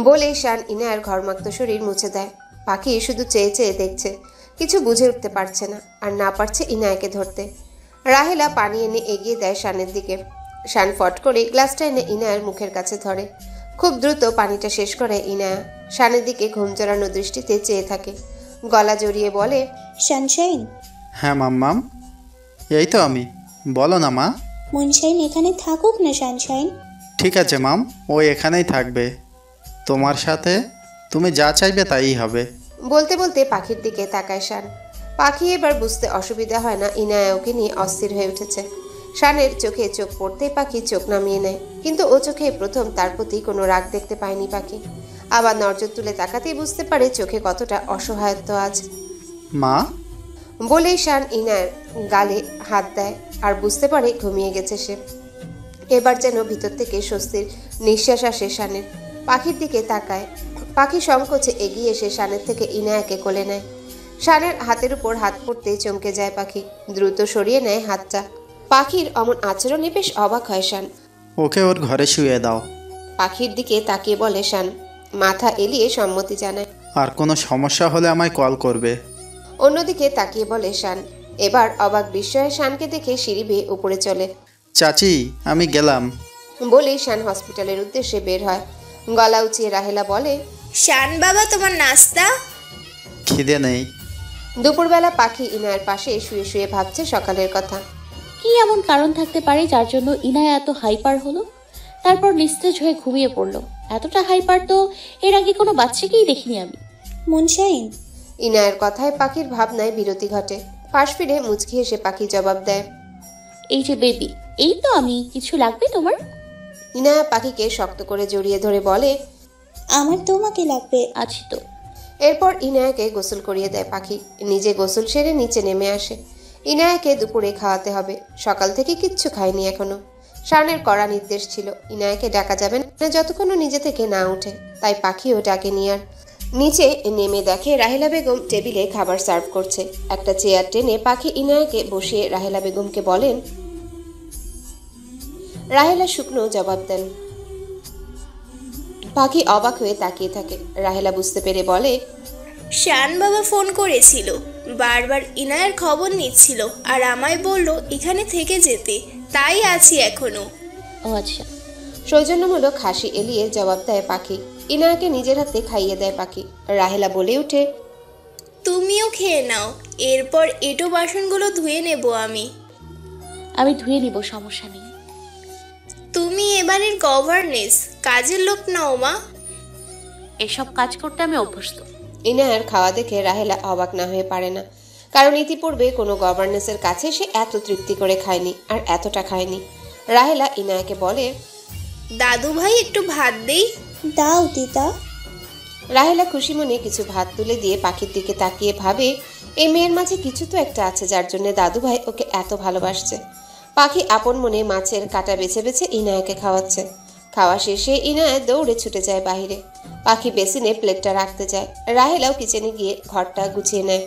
বলেই শান ইনায়ার ঘরমাক্ত শরীর মুছে দেয়। পাখি শুধু চেয়ে চেয়ে দেখছে, কিছু বুঝে উঠতে পারছে না, আর না পারছে ইনায়াকে ধরতে। রাহেলা পানি এনে এগিয়ে দেয় শানের দিকে। শান ফট করে গ্লাসটা এনে ইনায়ার মুখের কাছে ধরে। খুব দ্রুত পানিটা শেষ করে ইনায়া শানের দিকে ঘুম জড়ানো দৃষ্টিতে চেয়ে থাকে। গলা জড়িয়ে বলে, সানশাইন। হ্যাঁ মাম্মাম, এই তো আমি। বলো না মা। মুনশাইন এখানে থাকুক না সানশাইন। ঠিক আছে মাম, ও এখানেই থাকবে। তোমার সাথে তুমি যা চাইবে তাই হবে। বলতে বলতে পাখির দিকে তাকায় শান। পাখি এবার বুঝতে অসুবিধা হয় না ইনায়া ওকে নিয়ে অস্থির হয়ে উঠেছে। শানের চোখে চোখ পড়তেই পাখি চোখ নামিয়ে নেয়, কিন্তু ও চোখে প্রথম তার প্রতি কোনো রাগ দেখতে পায়নি পাখি। আবার নজর তুলে তাকাতেই বুঝতে পারে চোখে কতটা অসহায়ত্ব আজ। মা বলেই শান ইনায়ার গালে হাত দেয়, আর বুঝতে পারে ঘুমিয়ে গেছে সে। এবার যেন ভিতর থেকে স্বস্তির নিঃশ্বাস আসে শানের। পাখির দিকে তাকায়। পাখি সংকোচে এগিয়ে এসে শানের থেকে ইনায়াকে কোলে নেয়। শানের হাতের উপর হাত পড়তেই চমকে যায় পাখি, দ্রুত সরিয়ে নেয় হাতটা। পাখির অমন আচরণে বেশ অবাক হয় শান। ওকে ওর ঘরে শুয়ে দাও। পাখির দিকে তাকিয়ে বলে শান। মাথা এলিয়ে সম্মতি জানায়। আর কোনো সমস্যা হলে আমায় কল করবে। অন্যদিকে তাকিয়ে বলে শান। এবার অবাক বিস্ময়ে শানকে দেখে সিঁড়ি বেয়ে উপরে চলে। চাচি আমি গেলাম। বলেই শান হসপিটালের উদ্দেশ্যে বের হয়। গলা উঁচিয়ে রাহেলা বলে, শান বাবা, তোমার নাস্তা? খিদে নেই। দুপুরবেলা পাখি ইনায়ের পাশে শুয়ে শুয়ে ভাবছে সকালের কথা। কি এমন কারণ থাকতে পারে যার জন্য ইনায়া এত হাইপার হলো, তারপর নিস্তেজ হয়ে ঘুমিয়ে পড়লো? এতটা হাইপার তো এর আগে কোনো বাচ্চাকেই দেখিনি আমি। মুনশাইন। ইনায়ের কথায় পাখির ভাবনায় বিরতি ঘটে। পাশ ফিরে মুচকি হেসে পাখি জবাব দেয়, এই যে বেবি, এই তো আমি। কিছু লাগবে তোমার? ইনায়া পাখিকে শক্ত করে জড়িয়ে ধরে বলে, আমার তোমাকে লাগবে। আছি তো। এরপর ইনায়াকে গোসল করিয়ে দেয় পাখি। নিজে গোসল সেরে নিচে নেমে আসে। ইনায়াকে দুপুরে খাওয়াতে হবে। সকাল থেকে কিচ্ছু খায়নি এখনো। শানের কড়া নির্দেশ ছিল ইনায়াকে ডাকা যাবে না যতক্ষণ নিজে থেকে না উঠে, তাই পাখিও ডাকেনি আর। নিচে নেমে দেখে রাহেলা বেগম টেবিলে খাবার সার্ভ করছে। একটা চেয়ার টেনে পাখি ইনায়াকে বসিয়ে রাহেলা বেগমকে বলেন। রাহেলা শুকনো জবাব দেন। পাখি অবাক হয়ে তাকিয়ে থাকে। রাহেলা বুঝতে পেরে বলে, শান বাবা ফোন করেছিল, বারবার ইনায়ার খবর নিচ্ছিল, আর আমায় বলল এখানে থেকে যেতে, তাই আছি এখনো। ও আচ্ছা। সৌজন্যমূলক হাসি এলিয়ে জবাব দেয় পাখি। ইনায়াকে নিজের হাতে খাইয়ে দেয় পাখি। রাহেলা বলে ওঠে, তুমিও খেয়ে নাও, এরপর এঁটো বাসনগুলো ধুয়ে নেব আমি। আমি ধুয়ে নিব, সমস্যা নেই। তুমি এবারের গভর্নেন্স, কাজের লোক নাও মা। এসব কাজ করতে আমি অভ্যস্ত। ইনায়ার খাওয়া দেখে রাহেলা অবাক না হয়ে পারে না, কারণ ইতিপূর্বে কোনো গভর্নেন্সের কাছে সে এত তৃপ্তি করে খায়নি, আর এতটা খায়নি। রাহেলা ইনায়াকে বলে, দাদু ভাই একটু ভাত দেই। দাও দিদা। রাহেলা খুশি মনে কিছু ভাত তুলে দিয়ে পাখির দিকে তাকিয়ে ভাবে, এই মেয়ের মাঝে কিছু তো একটা আছে যার জন্য দাদু ভাই ওকে এত ভালোবাসছে। পাখি আপন মনে মাছের কাঁটা বেছে বেছে ইনায়াকে খাওয়াচ্ছে। খাওয়া শেষে ইনায়া দৌড়ে ছুটে যায় বাহিরে। পাখি বেসিনে প্লেটটা রাখতে যায়। রাহেলাও কিচেনে গিয়ে ঘরটা গুছিয়ে নেয়।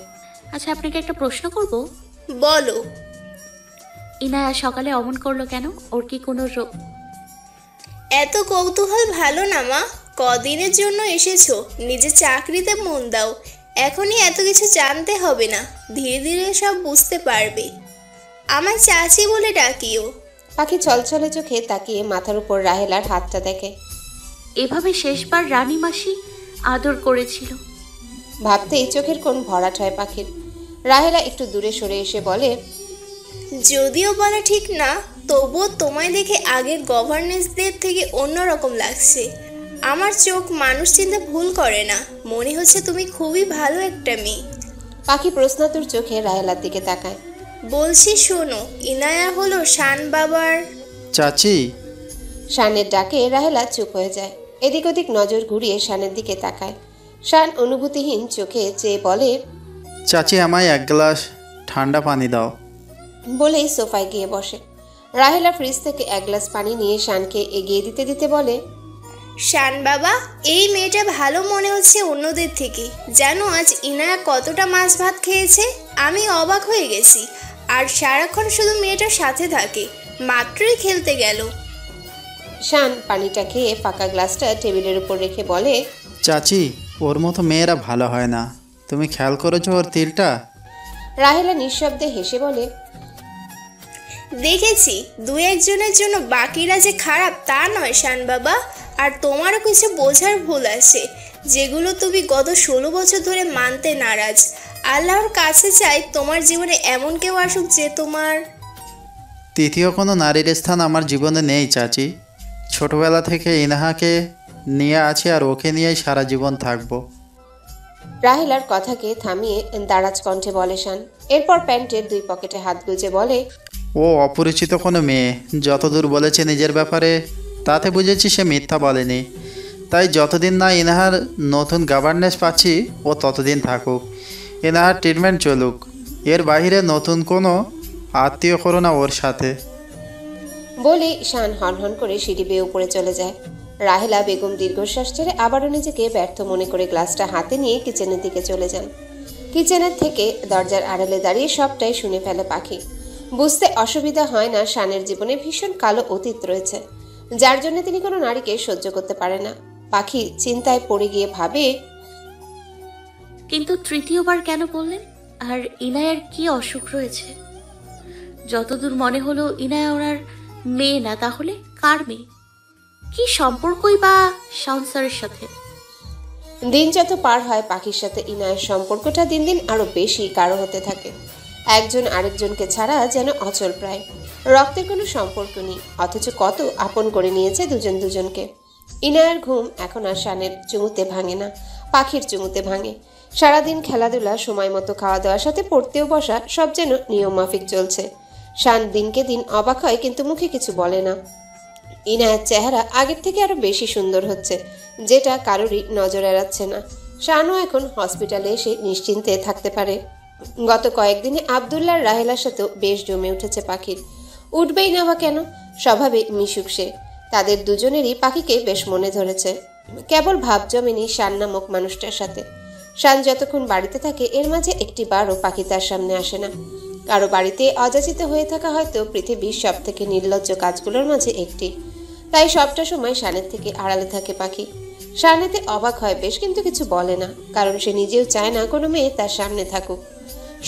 আচ্ছা, আপনাকে একটা প্রশ্ন করব। বলো। ইনায়া সকালে অমন করলো কেন? ওর কি কোনো এত কৌতূহল ভালো না মা, কদিনের জন্য এসেছো, নিজের চাকরিতে মন দাও। এখনই এত কিছু জানতে হবে না, ধীরে ধীরে সব বুঝতে পারবে। আমার চাচি বলে ডাকিও। পাখি ছলছলে চোখে তাকিয়ে মাথার উপর রাহেলার হাতটা দেখে। এভাবে শেষবার রানী মাসি আদর করেছিল। ভাবতেই চোখের কোণ ভরাট হয় পাখির। রাহেলা একটু দূরে সরে এসে বলে, যদিও বলা ঠিক না, তবুও তোমায় দেখে আগের গভর্নেন্সদের থেকে অন্যরকম লাগছে। আমার চোখ মানুষ চিনতে ভুল করে না, মনে হচ্ছে তুমি খুবই ভালো একটা মেয়ে। পাখি প্রশ্নাতুর চোখে রাহেলার দিকে তাকায়। বলছি শোনো, ইনায়া হলো শান বাবার। চাচি। শানের ডাকে রাহেলা চুপ হয়ে যায়। এদিক ওদিক নজর ঘুরিয়ে শানের দিকে তাকায়। শান অনুভূতিহীন চোখে চেয়ে বলে, চাচি আমায় এক গ্লাস ঠান্ডা পানি দাও। বলেই সোফায় গিয়ে বসে। রাহেলা ফ্রিজ থেকে এক গ্লাস পানি নিয়ে শানকে এগিয়ে দিতে দিতে বলে, শান বাবা, এই মেয়েটা ভালো মনে হচ্ছে অন্যদের থেকে। জানো আজ ইনায়া কতটা মাছ ভাত খেয়েছে? আমি অবাক হয়ে গেছি। আর সারাক্ষণ শুধু মেয়েটার সাথে থাকে, মাত্রই খেলতে গেল। শান পানিটা খেয়ে ফাঁকা গ্লাসটা টেবিলের উপর রেখে বলে, চাচি, ওর মতো মেয়েরা ভালো হয় না। তুমি খেয়াল করেছো ওর তিলটা? রাহেলা নিঃশব্দে হেসে বলে, দেখেছি, দু একজনের জন্য বাকিরা যে খারাপ তা নয় শান বাবা। আর তোমারও কিছু বোঝার ভুল আছে, যেগুলো তুমি গত 16 বছর ধরে মানতে নারাজ। আল্লাহর কাছে চাই তোমার জীবনে এমন কেউ আসুক যে তোমার। তৃতীয় কোনো নারীর স্থান আমার জীবনে নেই চাচি। ছোটবেলা থেকে ইনাহাকে নিয়ে আছি আর ওকে নিয়েই সারা জীবন থাকবো। রাহেলার কথাকে থামিয়ে দারাজ কণ্ঠে বলে শান। এরপর প্যান্টের 2 পকেটে হাত গুজে বলে, ও অপরিচিত কোনো মেয়ে, যতদূর বলেছে নিজের ব্যাপারে তাতে বুঝেছি সে মিথ্যা বলেনি। তাই যতদিন না ইনাহার নতুন গভর্নেন্স পাচ্ছি ও ততদিন থাকুক, ইনাহার ট্রিটমেন্ট চলুক। এর বাইরে নতুন কোনো আত্মীয় করো না ওর সাথে। বলে শান হনহন করে সিঁড়ি বেয়ে উপরে চলে যায়। রাহেলা বেগম দীর্ঘশ্বাস ছেড়ে আবারও নিজেকে ব্যর্থ মনে করে গ্লাসটা হাতে নিয়ে কিচেনের দিকে চলে যান। কিচেনের থেকে দরজার আড়ালে দাঁড়িয়ে সবটাই শুনে ফেলে পাখি। বুঝতে অসুবিধা হয় না শানের জীবনে ভীষণ কালো অতীত রয়েছে, যার জন্য তিনি কোনো নারীকে সহ্য করতে পারে না। পাখি চিন্তায় পড়ে গিয়ে ভাবে, কিন্তু তৃতীয়বার কেন বললেন? আর ইনায়ার কি অসুখ রয়েছে? যতদূর মনে হলো ইনায়া ওনার মেয়ে না, তাহলে কার মেয়ে? কি সম্পর্কই বা সংসারের সাথে? দিন যত পার হয় পাখির সাথে ইনায়ের সম্পর্কটা দিন দিন আরো বেশি গাঢ় হতে থাকে। একজন আরেকজনকে ছাড়া যেন অচল প্রায়। রক্তের কোনো সম্পর্ক নেই, অথচ কত আপন করে নিয়েছে দুজন দুজনকে। ইনায়ের ঘুম এখন আর শানের চুমুতে ভাঙে না, পাখির চুমুতে ভাঙে। সারাদিন খেলাধুলা, সময় মতো খাওয়া দাওয়ার সাথে পড়তেও বসা, সব যেন নিয়ম মাফিক চলছে। শান দিনকে দিন অবাক হয় কিন্তু মুখে কিছু বলে না। ইনায়ের চেহারা আগের থেকে আরো বেশি সুন্দর হচ্ছে, যেটা কারোরই নজর এড়াচ্ছে না। শানও এখন হসপিটালে এসে নিশ্চিন্তে থাকতে পারে। গত কয়েকদিনে আবদুল্লাহর রাহেলার সাথেও বেশ জমে উঠেছে পাখির। উঠবেই না বা কেন, স্বভাবে মিশুক সে। তাদের দুজনেরই পাখিকে বেশ মনে ধরেছে। কেবল ভাব জমেনি শান নামক মানুষটার সাথে। শান যতক্ষণ বাড়িতে থাকে এর মাঝে একটি বারও পাখি তার সামনে আসে না। কারো বাড়িতে অযাচিত হয়ে থাকা হয়তো পৃথিবীর সব থেকে নির্লজ্জ কাজগুলোর মাঝে একটি। তাই সবটা সময় শানের থেকে আড়ালে থাকে পাখি। শান এতে অবাক হয় বেশ, কিন্তু কিছু বলে না, কারণ সে নিজেও চায় না কোনো মেয়ে তার সামনে থাকুক।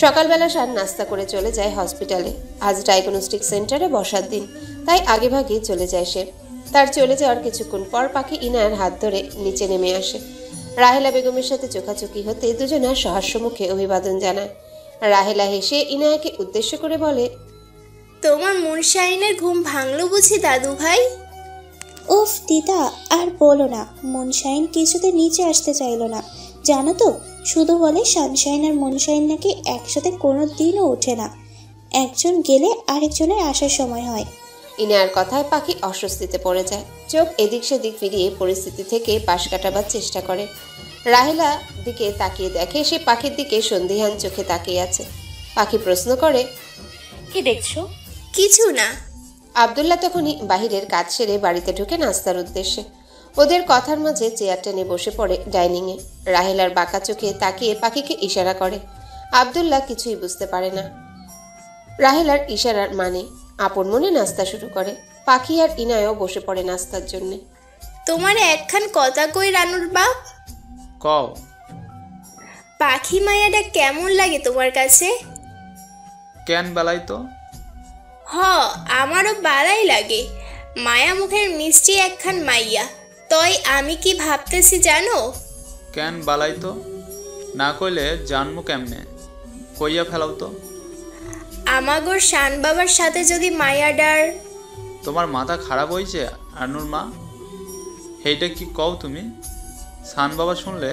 সকালবেলা শান নাস্তা করে চলে যায় হসপিটালে। আজ ডায়াগনস্টিক সেন্টারে বসার দিন, তাই আগেভাগেই চলে যায় সে। তার চলে যাওয়ার কিছুক্ষণ পর পাখি ইনায়ার হাত ধরে নিচে নেমে আসে। রাহেলা বেগমের সাথে চোখাচোখি হতে দুজনা সহাস্য মুখে অভিবাদন জানায়। রাহেলা হেসে ইনায়াকে উদ্দেশ্য করে বলে, তোমার মুনশাইনের ঘুম ভাঙলো বুঝি দাদু ভাই? উফ দিদা, আর বলো না। মুনশাইন কিছুতে নিচে আসতে চাইলো না, জানো তো। শুধু বলে সানশাইন আর মুনশাইন নাকি একসাথে কোনো দিনও ওঠে না, একজন গেলে আরেকজনের আসার সময় হয়। ইনায়ার কথায় পাখি অস্বস্তিতে পড়ে যায়। চোখ এদিক সেদিক ফিরিয়ে পরিস্থিতি থেকে পাশ কাটাবার চেষ্টা করে। রাহেলা দিকে তাকিয়ে দেখে সে পাখির দিকে সন্দিহান চোখে তাকিয়ে আছে। পাখি প্রশ্ন করে, কি দেখছো? কিছু না। আবদুল্লাহ তখনই বাহিরের কাজ সেরে বাড়িতে ঢুকে নাস্তার উদ্দেশ্যে। ওদের কথার মাঝে চেয়ার টেনে বসে পড়ে ডাইনিংয়ে। রাহেলার বাঁকা চোখে তাকিয়ে পাখিকে ইশারা করে। আবদুল্লাহ কিছুই বুঝতে পারে না রাহেলার ইশারার মানে। আপন মনে নাস্তা শুরু করে। পাখি আর ইনায়ও বসে পড়ে নাস্তার জন্যে। তোমার একখান কথা কই রানুর বাপ? কও। পাখি মায়াটা কেমন লাগে তোমার কাছে? কেন বেলাই তো? হ, আমারও বালাই লাগে। মায়া মুখের মিষ্টি একখান মাইয়া। তই আমি কি ভাবতেছি জানো? কেন বালাই তো? না কইলে জানমু কেমনে? কইয়া ফেলাও তো। আমাগোর শান বাবার সাথে যদি মায়াডার। তোমার মাথা খারাপ হয়েছে আনুর মা? সেইটা কি কও তুমি? সান বাবা শুনলে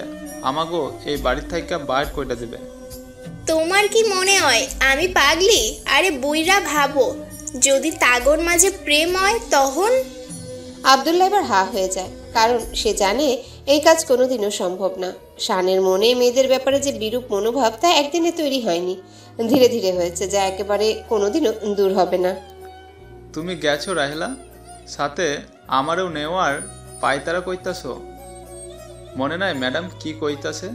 আমাগো এই বাড়ির থেকে বাইর কইটা দেবে। তোমার কি মনে হয় আমি পাগলি? আরে বুইরা ভাবো, যদি তাগর মাঝে প্রেম হয় তখন। আবদুল্লাহ এবার হা হয়ে যায়, কারণ সে জানে এই কাজ কোনোদিনও সম্ভব না। শানের মনে মেয়েদের ব্যাপারে যে বিরূপ মনোভাব তা একদিনে তৈরি হয়নি, ধীরে ধীরে হয়েছে, যা একেবারে কোনোদিনও দূর হবে না। তুমি গেছো রাহেলা, সাথে আমারও নেওয়ার পায়তারা কইতাছ। মনে নাই ম্যাডাম কি কইতাছে?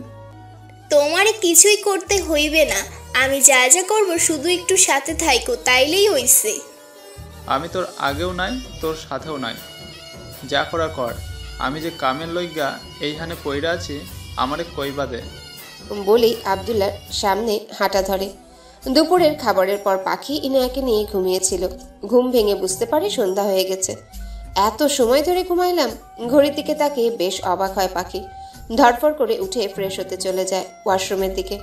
তোমারে কিছুই করতে হইবে না, আমি যা যা করবো শুধু একটু সাথে থাইকো, তাইলেই হইছে। আমি তোর আগেও নাই, তোর সাথেও নাই। যা করা কর। আমি যে কামের লইগা এইখানে পইরা আছি আমারে কইবা দে। বলেই আবদুল্লার সামনে হাঁটা ধরে। দুপুরের খাবারের পর পাখি ইনায়াকে নিয়ে ঘুমিয়েছিল। ঘুম ভেঙে বুঝতে পারে সন্ধ্যা হয়ে গেছে। এত সময় ধরে ঘুমাইলাম? ঘড়ির দিকে তাকিয়ে বেশ অবাক হয় পাখি। ধরফর করে উঠে ফ্রেশ হতে চলে যায় ওয়াশরুমের দিকে।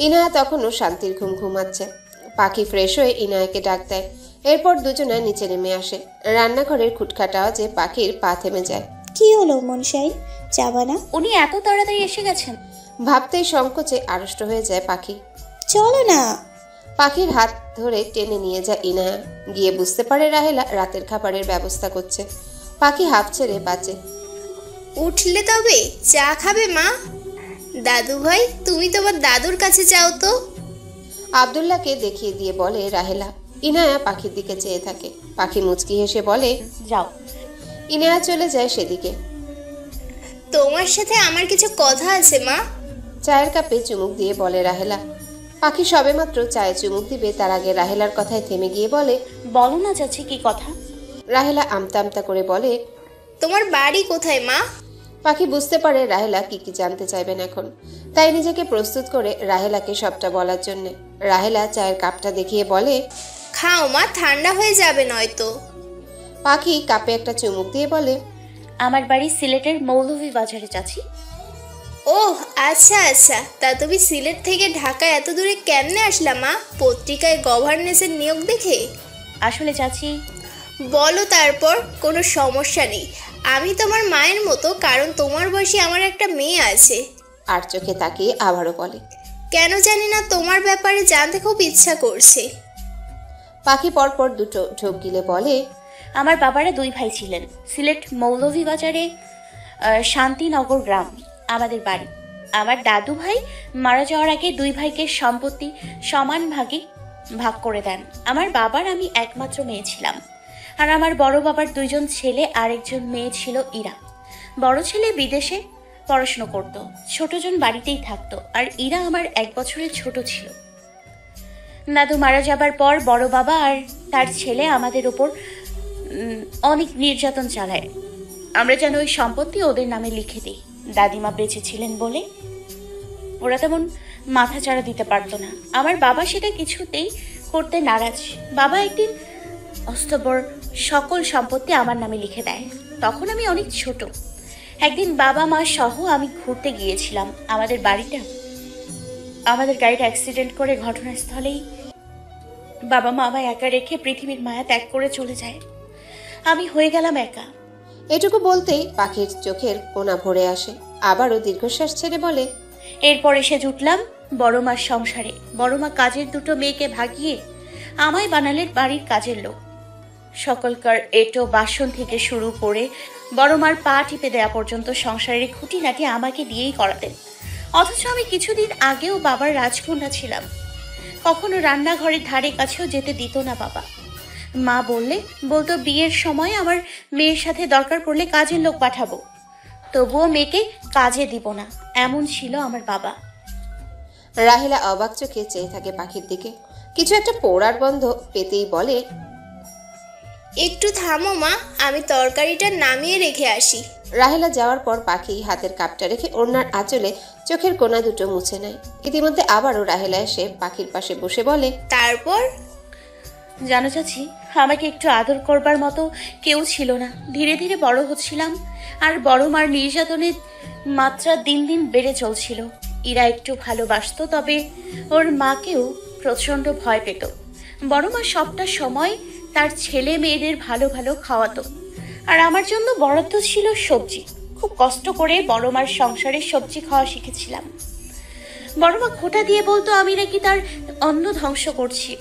ইনায়া তখনও শান্তির ঘুম ঘুমাচ্ছে। পাখি ফ্রেশ হয়ে ইনায়াকে ডাক দেয়। এরপর দুজনে নিচে নেমে আসে। রান্নাঘরের খুটখাট আওয়াজে পাখির পা থেমে যায়। কি হলো মুনশাইন, যাবা না? উনি এত তাড়াতাড়ি এসে গেছেন? ভাবতেই সংকোচে আড়ষ্ট হয়ে যায় পাখি। চলো না। পাখির হাত ধরে টেনে নিয়ে যায় ইনায়া। গিয়ে বুঝতে পারে রাহেলা রাতের খাবারের ব্যবস্থা করছে। পাখি হাফ ছেড়ে বাঁচে। উঠলে তবে চা খাবে মা? দাদু ভাই, তুমি তোমার দাদুর কাছে যাও তো। আবদুল্লাহকে দেখিয়ে দিয়ে বলে রাহেলা। ইনায়া পাখির দিকে চেয়ে থাকে। পাখি মুচকি হেসে বলে, যাও। ইনায়া চলে যায় সেদিকে। তোমার সাথে আমার কিছু কথা আছে মা। চায়ের কাপে চুমুক দিয়ে বলে রাহেলা। পাখি সবেমাত্র চায়ে চুমুক দিবে তার আগে রাহেলার কথায় থেমে গিয়ে বলে, বলো না চাচি, কি কথা? রাহেলা আমতা আমতা করে বলে, তোমার বাড়ি কোথায় মা? পাখি বুঝতে পারে রাহেলা কি কি জানতে চাইবেন এখন। তাই নিজেকে প্রস্তুত করে রাহেলাকে সবটা বলার জন্য। রাহেলা চায়ের কাপটা দেখিয়ে বলে, খাও মা, ঠান্ডা হয়ে যাবে নয়তো। পাখি কাপে একটা চুমুক দিয়ে বলে, আমার বাড়ি সিলেটের মৌলভীবাজারে চাচি। ওহ আচ্ছা আচ্ছা, তা তুমি সিলেট থেকে ঢাকা এত দূরে কেমনে আসলা মা? পত্রিকায় গভর্নেন্সের নিয়োগ দেখে? আসলে চাচি, বলো তারপর, কোনো সমস্যা নেই। আমি তোমার মায়ের মতো, কারণ তোমার বয়সী আমার একটা মেয়ে আছে। আর চোখে তাকিয়ে আবারও বলে, কেন জানি না তোমার ব্যাপারে জানতে খুব ইচ্ছা করছে। পাখি পরপর দুটো ঢোক গিলে বলে, আমার বাবারা দুই ভাই ছিলেন। সিলেট মৌলভীবাজারে শান্তিনগর গ্রাম আমাদের বাড়ি। আমার দাদু ভাই মারা যাওয়ার আগে দুই ভাইকে সম্পত্তি সমান ভাগে ভাগ করে দেন। আমার বাবার আমি একমাত্র মেয়ে ছিলাম। আর আমার বড় বাবার দুইজন ছেলে আর একজন মেয়ে ছিল ইরা। বড় ছেলে বিদেশে পড়াশুনো করত, ছোটজন বাড়িতেই থাকতো। আর ইরা আমার 1 বছরের ছোট ছিল। দাদু মারা যাবার পর বড় বাবা আর তার ছেলে আমাদের ওপর অনেক নির্যাতন চালায়। আমরা যেন ওই সম্পত্তি ওদের নামে লিখে দিই। দাদিমা বেঁচে ছিলেন বলে ওরা তেমন মাথাচাড়া দিতে পারতো না। আমার বাবা সেটা কিছুতেই করতে নারাজ। বাবা একদিন অস্তবর সকল সম্পত্তি আমার নামে লিখে দেয়। তখন আমি অনেক ছোট। একদিন বাবা মা সহ আমি ঘুরতে গিয়েছিলাম আমাদের গাড়িটা অ্যাক্সিডেন্ট করে ঘটনাস্থলেই বাবা মা আমায় একা রেখে পৃথিবীর মায়া ত্যাগ করে চলে যায়। আমি হয়ে গেলাম একা। এটুকু বলতেই পাখির চোখের কোণা ভরে আসে। আবারও দীর্ঘশ্বাস ছেড়ে বলে, এরপর এসে জুটলাম বড় মার সংসারে। বড় মা কাজের দুটো মেয়েকে ভাগিয়ে আমায় বানালেন বাড়ির কাজের লোক। সকলকার এঁটো বাসন থেকে শুরু করে বড় মার পা টিপে দেওয়া পর্যন্ত সংসারের খুঁটিনাটি আমাকে দিয়েই করাতেন। অথচ আমি কিছুদিন আগেও বাবার রাজকন্যা ছিলাম। কখনো রান্নাঘরের ধারে কাছেও যেতে দিত না বাবা। মা বলতো বিয়ের সময় আমার মেয়ের সাথে দরকার পড়লে কাজের লোক পাঠাবো, তবুও মেয়েকে কাজে দিব না। এমন ছিল আমার বাবা। রাহেলা অবাক চোখে চেয়ে থাকে পাখির দিকে। কিছু একটা পোড়ার গন্ধ পেতেই বলে, একটু থামো মা, আমি তরকারিটা নামিয়ে রেখে আসি। রাহেলা যাওয়ার পর পাখি হাতের কাপটা রেখে ওড়নার আঁচলে চোখের কোণা দুটো মুছে নেয়। ইতিমধ্যে আবারও রাহেলা এসে পাখির পাশে বসে বলে, তারপর? জানো চাচি, আমাকে একটু আদর করবার মতো কেউ ছিল না। ধীরে ধীরে বড় হচ্ছিলাম আর বড় মার নির্যাতনের মাত্রা দিন দিন বেড়ে চলছিল। ইরা একটু ভালোবাসতো, তবে ওর মাকেও প্রচণ্ড ভয় পেত। বড় মা সবটা সময় তার ছেলে মেয়েদের ভালো ভালো খাওয়াতো, আর আমার জন্য বরাদ্দ ছিল সবজি। খুব কষ্ট করে বড় মার সংসারে সবজি খাওয়া শিখেছিলাম। বড় মা খোঁটা দিয়ে বলতো আমি নাকি তার অন্ন ধ্বংস করছি,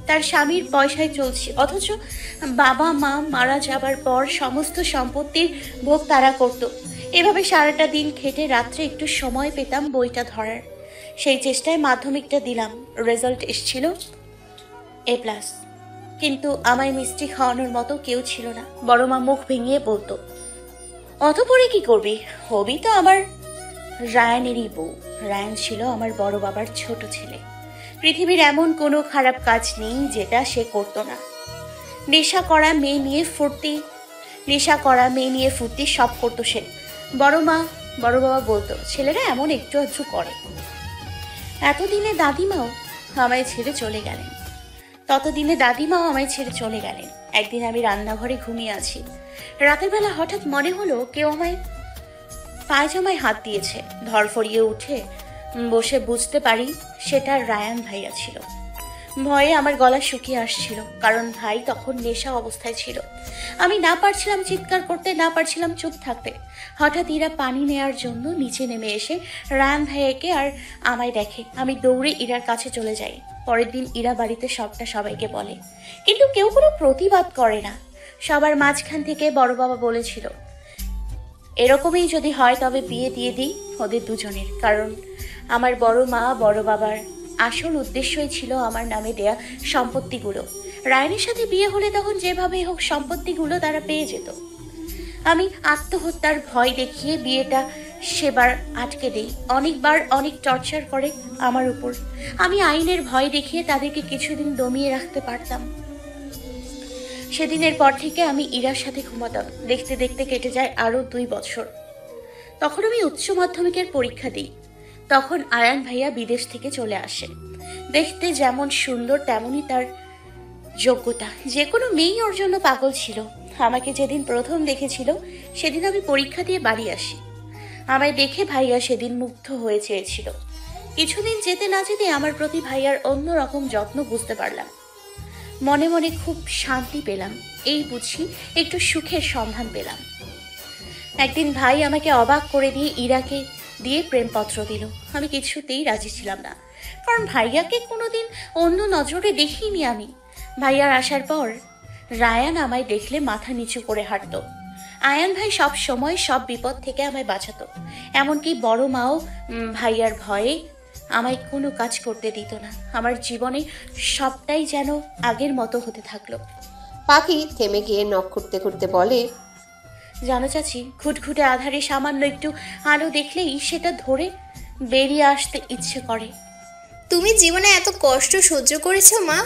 তার স্বামীর পয়সায় চলছি। অথচ বাবা মা মারা যাবার পর সমস্ত সম্পত্তির ভোগ তারা করত। এভাবে সারাটা দিন খেটে রাত্রে একটু সময় পেতাম বইটা ধরার। সেই চেষ্টায় মাধ্যমিকটা দিলাম। রেজাল্ট এসেছিল A+। কিন্তু আমায় মিষ্টি খাওয়ানোর মতো কেউ ছিল না। বড় মা মুখ ভেঙিয়ে বলতো, অত পরে কি করবি, হবি তো আমার রায়ানেরই বউ। রায়ান ছিল আমার বড় বাবার ছোট ছেলে। পৃথিবীর এমন কোনো খারাপ কাজ নেই যেটা সে করতো না। নেশা করা মেয়ে নিয়ে ফুর্তি নেশা করা, মেয়ে নিয়ে ফুর্তি সব করতো সে। বড় বাবা বলতো ছেলেরা এমন একটু আধটু করে। ততদিনে দাদিমাও আমায় ছেড়ে চলে গেলেন। একদিন আমি রান্নাঘরে ঘুমিয়ে আছি। রাতের বেলা হঠাৎ মনে হলো কেউ আমায় পায়জামায় হাত দিয়েছে। ধরফরিয়ে উঠে বসে বুঝতে পারি সেটা রায়ান ভাইয়া ছিল। ভয়ে আমার গলা শুকিয়ে আসছিল, কারণ ভাই তখন নেশা অবস্থায় ছিল। আমি না পারছিলাম চিৎকার করতে, না পারছিলাম চুপ থাকতে। হঠাৎ ইরা পানি নেয়ার জন্য নিচে নেমে এসে রায়ান ভাইয়াকে আর আমায় দেখে। আমি দৌড়ে ইরার কাছে চলে যাই। পরের দিন ইরা বাড়িতে সবটা সবাইকে বলে, কিন্তু কেউ কোনো প্রতিবাদ করে না। সবার মাঝখান থেকে বড় বাবা বলেছিল, এরকমই যদি হয় তবে বিয়ে দিয়ে দিই ওদের দুজনের। কারণ আমার বড় মা বড় বাবার আসল উদ্দেশ্যই ছিল আমার নামে দেয়া সম্পত্তিগুলো। রায়ানের সাথে বিয়ে হলে তখন যেভাবেই হোক সম্পত্তিগুলো তারা পেয়ে যেত। আমি আত্মহত্যার ভয় দেখিয়ে বিয়েটা সেবার আটকে দেই। অনেকবার অনেক টর্চার করে আমার উপর। আমি আইনের ভয় দেখিয়ে তাদেরকে কিছুদিন দমিয়ে রাখতে পারতাম। সেদিনের পর থেকে আমি ইরার সাথে ঘুমাতাম। দেখতে দেখতে কেটে যায় আরো 2 বছর। তখন আমি উচ্চ মাধ্যমিকের পরীক্ষা দিই। তখন আয়ান ভাইয়া বিদেশ থেকে চলে আসে। দেখতে যেমন সুন্দর তেমনই তার যোগ্যতা। যে কোনো মেয়েই ওর জন্য পাগল ছিল। আমাকে যেদিন প্রথম দেখেছিল সেদিন আমি পরীক্ষা দিয়ে বাড়ি আসি। আমায় দেখে ভাইয়া সেদিন মুগ্ধ হয়ে চেয়েছিল। কিছুদিন যেতে না যেতে আমার প্রতি ভাইয়ার অন্যরকম যত্ন বুঝতে পারলাম। মনে মনে খুব শান্তি পেলাম। এই বুঝি একটু সুখের সন্ধান পেলাম। একদিন ভাই আমাকে অবাক করে দিয়ে ইরাকে দিয়ে প্রেমপত্র দিল। আমি কিছুতেই রাজি ছিলাম না, কারণ ভাইয়াকে কোনোদিন অন্য নজরে দেখিনি আমি। ভাইয়ার আসার পর রায়ান আমায় দেখলে মাথা নিচু করে হাঁটত। আয়ান ভাই সব সময় সব বিপদ থেকে আমায় বাঁচাতো। এমনকি বড় মাও ভাইয়ার ভয়ে আমায় কোনো কাজ করতে দিত না। আমার জীবনে সবটাই যেন আগের মতো হতে থাকলো। পাখি থেমে গিয়ে নখ খুঁড়তে খুঁড়তে বলে, জানো চাচি, ঘুটঘুটে আধারে সামান্য একটু আলো দেখলেই সেটা ধরে বেরিয়ে আসতে ইচ্ছে করে। তুমি জীবনে এত কষ্ট সহ্য করেছো মা?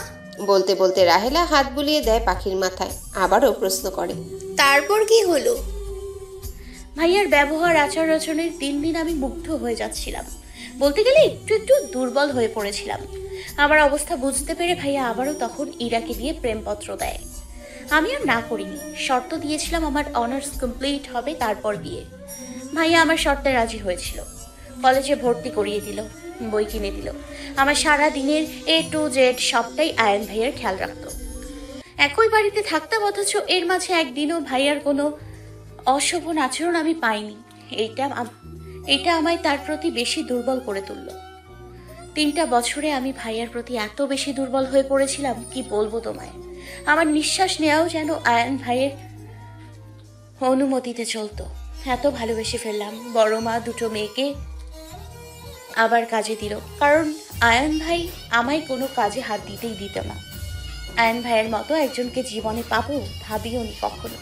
বলতে বলতে রাহেলা হাত বুলিয়ে দেয় পাখির মাথায়। আবারও প্রশ্ন করে, তারপর কি হলো? ভাইয়ার ব্যবহার আচার আচরণের দিন দিন আমি মুগ্ধ হয়ে যাচ্ছিলাম। বলতে গেলে একটু একটু দুর্বল হয়ে পড়েছিলাম। আমার অবস্থা বুঝতে পেরে ভাইয়া আবারও তখন ইরাকে দিয়ে প্রেমপত্র দেয়। আমি আর না করিনি। শর্ত দিয়েছিলাম আমার অনার্স কমপ্লিট হবে, তারপর বিয়ে। ভাইয়া আমার শর্তে রাজি হয়েছিল। কলেজে ভর্তি করিয়ে দিল, বই কিনে দিল। আমার সারা দিনের A to Z সবটাই আয়ান ভাইয়ার খেয়াল রাখত। একই বাড়িতে থাকতাম, অথচ এর মাঝে একদিনও ভাইয়ার কোনো অশোভন আচরণ আমি পাইনি। এটা আমায় তার প্রতি বেশি দুর্বল করে তুলল। 3টা বছরে আমি ভাইয়ার প্রতি এত বেশি দুর্বল হয়ে পড়েছিলাম, কি বলবো তোমায়। আমার নিঃশ্বাস নেওয়াও যেন আয়ান ভাইয়ের অনুমতিতে চলতো। এত ভালোবেসে ফেললাম। বড় মা 2টো মেয়েকে আবার কাজে দিল, কারণ আয়ান ভাই আমায় কোনো কাজে হাত দিতেই দিত না। আয়ান ভাইয়ের মতো একজনকে জীবনে পাবো ভাবিও নি কখনো।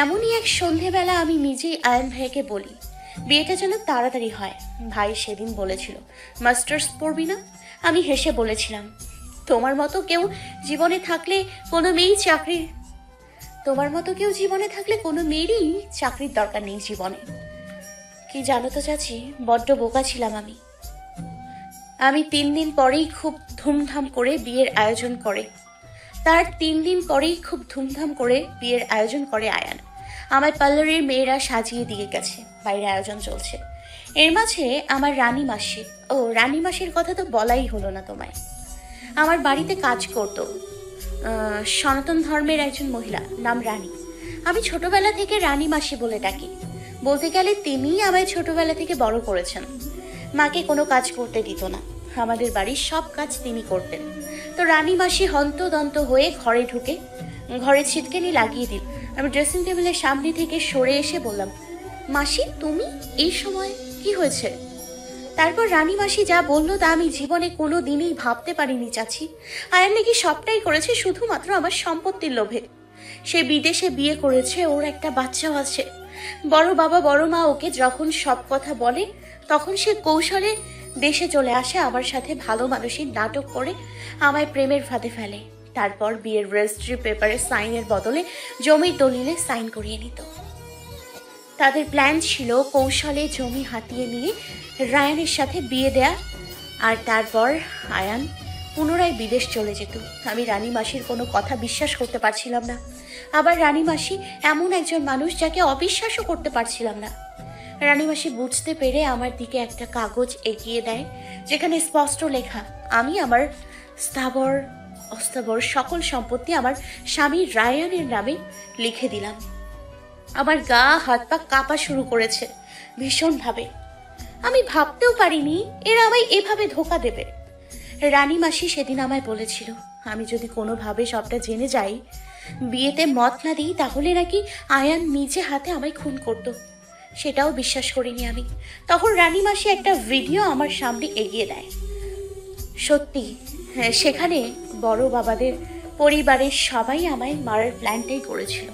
এমনই এক সন্ধেবেলা আমি নিজেই আয়ান ভাইকে বলি, বিয়েটা যেন তাড়াতাড়ি হয়। ভাই সেদিন বলেছিল, মাস্টার্স পড়বি না? আমি হেসে বলেছিলাম, তোমার মতো কেউ জীবনে থাকলে কোনো মেয়েরই চাকরির দরকার নেই জীবনে। কি জানো তো চাচি, বড্ড বোকা ছিলাম আমি 3 দিন পরেই খুব ধুমধাম করে বিয়ের আয়োজন করে আয়ান। আমার পার্লারের মেয়েরা সাজিয়ে দিয়ে গেছে, বাইরে আয়োজন চলছে। এর মাঝে আমার রানী মাসির কথা তো বলাই হলো না তোমায়। আমার বাড়িতে কাজ করতো সনাতন ধর্মের একজন মহিলা, নাম রানী। আমি ছোটবেলা থেকে রানী মাসি বলে ডাকি। বলতে গেলে তিনিই আমায় ছোটবেলা থেকে বড় করেছেন। মাকে কোনো কাজ করতে দিত না, আমাদের বাড়ির সব কাজ তিনি করতেন। তো রানী মাসি হন্তদন্ত হয়ে ঘরে ছিটকেনি লাগিয়ে দিল। আমি ড্রেসিং টেবিলের সামনে থেকে সরে এসে বললাম, মাসি তুমি এই সময় কি হয়েছে? তারপর রানী মাসি যা বলল তা আমি জীবনে কোনো দিনই ভাবতে পারিনি চাচি। আয়ান নাকি সবটাই করেছে শুধুমাত্র আমার সম্পত্তির লোভে। সে বিদেশে বিয়ে করেছে, ওর একটা বাচ্চাও আছে। বড় বাবা বড় মা ওকে যখন সব কথা বলে তখন সে কৌশলে দেশে চলে আসে। আমার সাথে ভালো মানুষের নাটক করে আমায় প্রেমের ফাঁদে ফেলে। তারপর বিয়ের রেজিস্ট্রি পেপারে সাইনের বদলে জমির দলিলে সাইন করিয়ে নিত। তাদের প্ল্যান ছিল কৌশলে জমি হাতিয়ে নিয়ে রায়ানের সাথে বিয়ে দেয়া, আর তারপর আয়ান পুনরায় বিদেশ চলে যেত। আমি রানী মাসির কোনো কথা বিশ্বাস করতে পারছিলাম না। আবার রানী মাসি এমন একজন মানুষ যাকে অবিশ্বাসও করতে পারছিলাম না। রানী মাসি বুঝতে পেরে আমার দিকে একটা কাগজ এগিয়ে দেয়, যেখানে স্পষ্ট লেখা, আমি আমার স্থাবর অস্থাবর সকল সম্পত্তি আমার স্বামী রায়ানের নামে লিখে দিলাম। আমার গা হাত পা কাঁপা শুরু করেছে ভীষণভাবে। আমি ভাবতেও পারিনি এরা আমায় এভাবে ধোঁকা দেবে। রানী মাসি সেদিন আমায় বলেছিল, আমি যদি কোনোভাবে সবটা জেনে যাই, বিয়েতে মত না দিই, তাহলে নাকি আয়ান নিজে হাতে আমায় খুন করত। সেটাও বিশ্বাস করিনি আমি। তখন রানী মাসি একটা ভিডিও আমার সামনে এগিয়ে দেয়। সত্যি, সেখানে বড় বাবাদের পরিবারের সবাই আমায় মারার প্ল্যানটাই করেছিল।